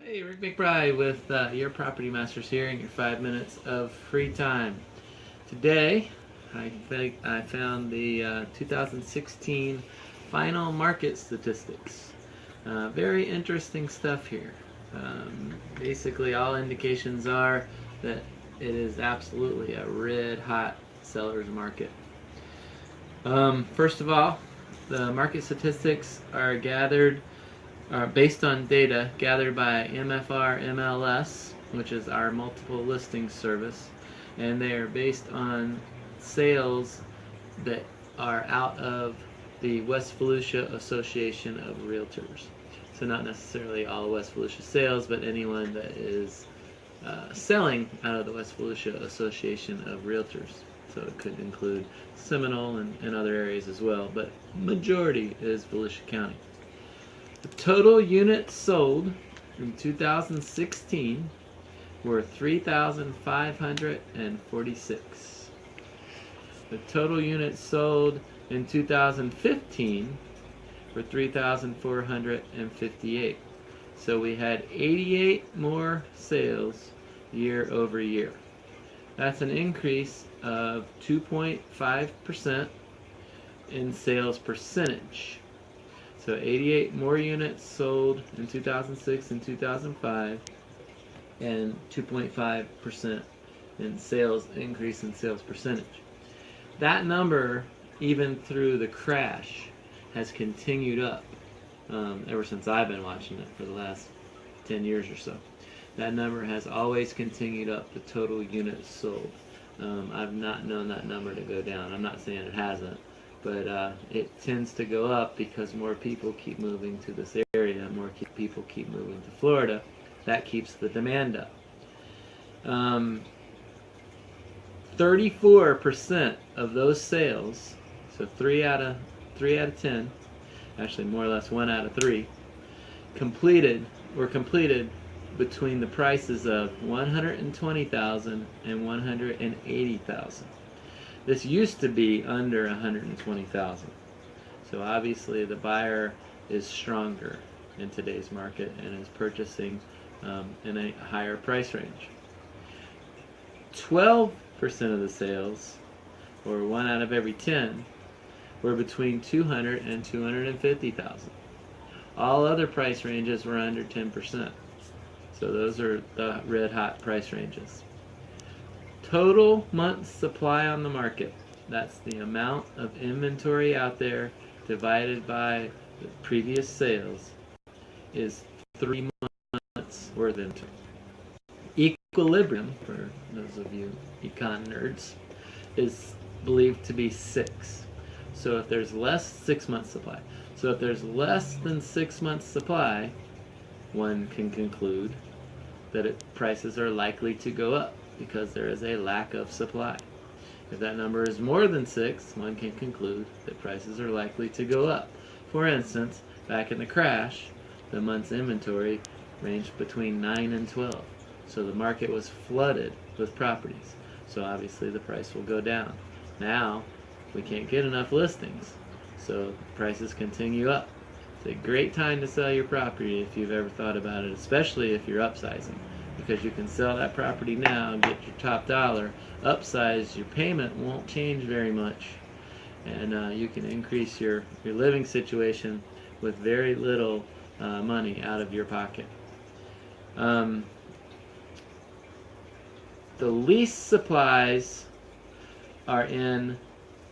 Hey, Rick McBride with your Property Masters here in your 5 minutes of free time. Today, I think I found the 2016 final market statistics. Very interesting stuff here. Basically, all indications are that it is absolutely a red hot seller's market. First of all, the market statistics are gathered are based on data gathered by MFR MLS, which is our multiple listing service, and they are based on sales that are out of the West Volusia Association of Realtors. So not necessarily all West Volusia sales, but anyone that is selling out of the West Volusia Association of Realtors. So it could include Seminole and other areas as well, but majority is Volusia County. The total units sold in 2016 were 3,546. The total units sold in 2015 were 3,458. So we had 88 more sales year over year. That's an increase of 2.5% in sales percentage. So 88 more units sold in 2006 and 2005, and 2.5% in sales increase in sales percentage. That number, even through the crash, has continued up ever since I've been watching it for the last 10 years or so. That number has always continued up, the total units sold. I've not known that number to go down. I'm not saying it hasn't, but it tends to go up because more people keep moving to this area, more people keep moving to Florida. That keeps the demand up. 34% of those sales, so 3 out of 10, actually more or less 1 out of 3, were completed between the prices of $120,000 and $180,000. This used to be under $120,000. So obviously the buyer is stronger in today's market and is purchasing in a higher price range. 12% of the sales, or 1 out of every 10, were between $200,000 and $250,000. All other price ranges were under 10%. So those are the red hot price ranges. Total months supply on the market, that's the amount of inventory out there divided by the previous sales, is 3 months worth of inventory. Equilibrium, for those of you econ nerds, is believed to be 6. So if there's 6 months supply. So if there's less than 6 months supply, one can conclude that prices are likely to go up because there is a lack of supply. If that number is more than 6, one can conclude that prices are likely to go up. For instance, back in the crash, the month's inventory ranged between 9 and 12. So the market was flooded with properties. So obviously the price will go down. Now, we can't get enough listings, so prices continue up. It's a great time to sell your property if you've ever thought about it, especially if you're upsizing, because you can sell that property now and get your top dollar, upsize, your payment won't change very much, and you can increase your living situation with very little money out of your pocket. The least supplies are in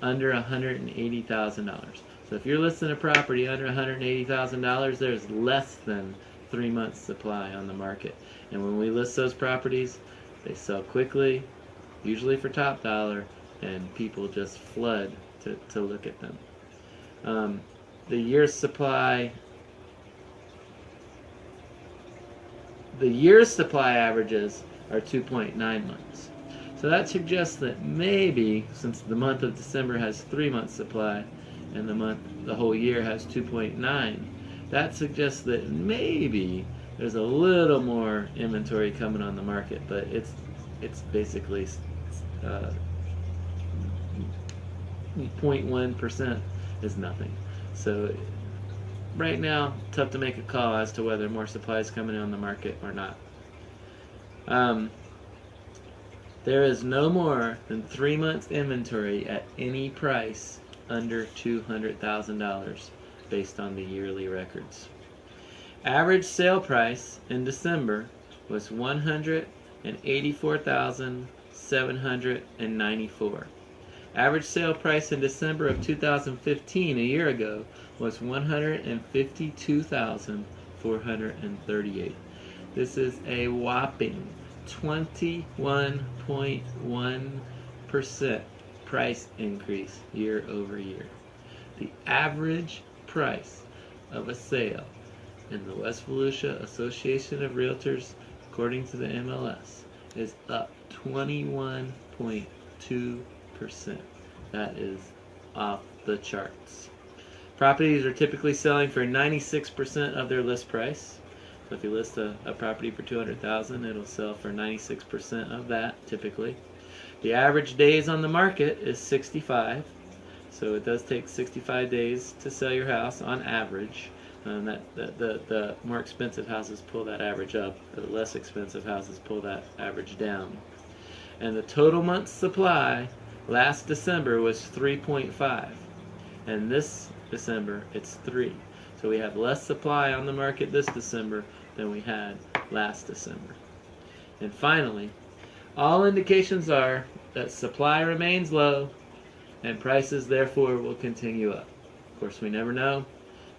under $180,000. So if you're listing a property under $180,000, there's less than 3 months supply on the market. And when we list those properties, they sell quickly, usually for top dollar, and people just flood to look at them. The year's supply averages are 2.9 months. So that suggests that maybe, since the month of December has 3 months supply and the whole year has 2.9, that suggests that maybe there's a little more inventory coming on the market, but it's basically 0.1% is nothing. So right now, tough to make a call as to whether more supply is coming on the market or not. There is no more than 3 months inventory at any price under $200,000 based on the yearly records. Average sale price in December was $184,794. Average sale price in December of 2015, a year ago, was $152,438. This is a whopping 21.1% price increase year over year. The average price of a sale in the West Volusia Association of Realtors, according to the MLS, is up 21.2%. That is off the charts. Properties are typically selling for 96% of their list price. So if you list a property for $200,000, it'll sell for 96% of that typically. The average days on the market is 65. So it does take 65 days to sell your house on average. The more expensive houses pull that average up. The less expensive houses pull that average down. And the total month supply last December was 3.5. And this December it's 3. So we have less supply on the market this December than we had last December. And finally, all indications are that supply remains low and prices therefore will continue up. Of course, we never know.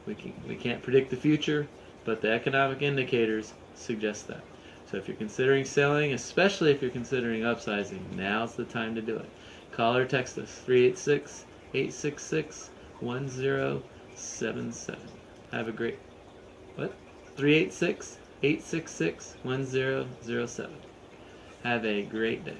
We can't predict the future, but the economic indicators suggest that. So if you're considering selling, especially if you're considering upsizing, now's the time to do it. Call or text us, 386-866-1077. Have a great, 386-866-1007. Have a great day.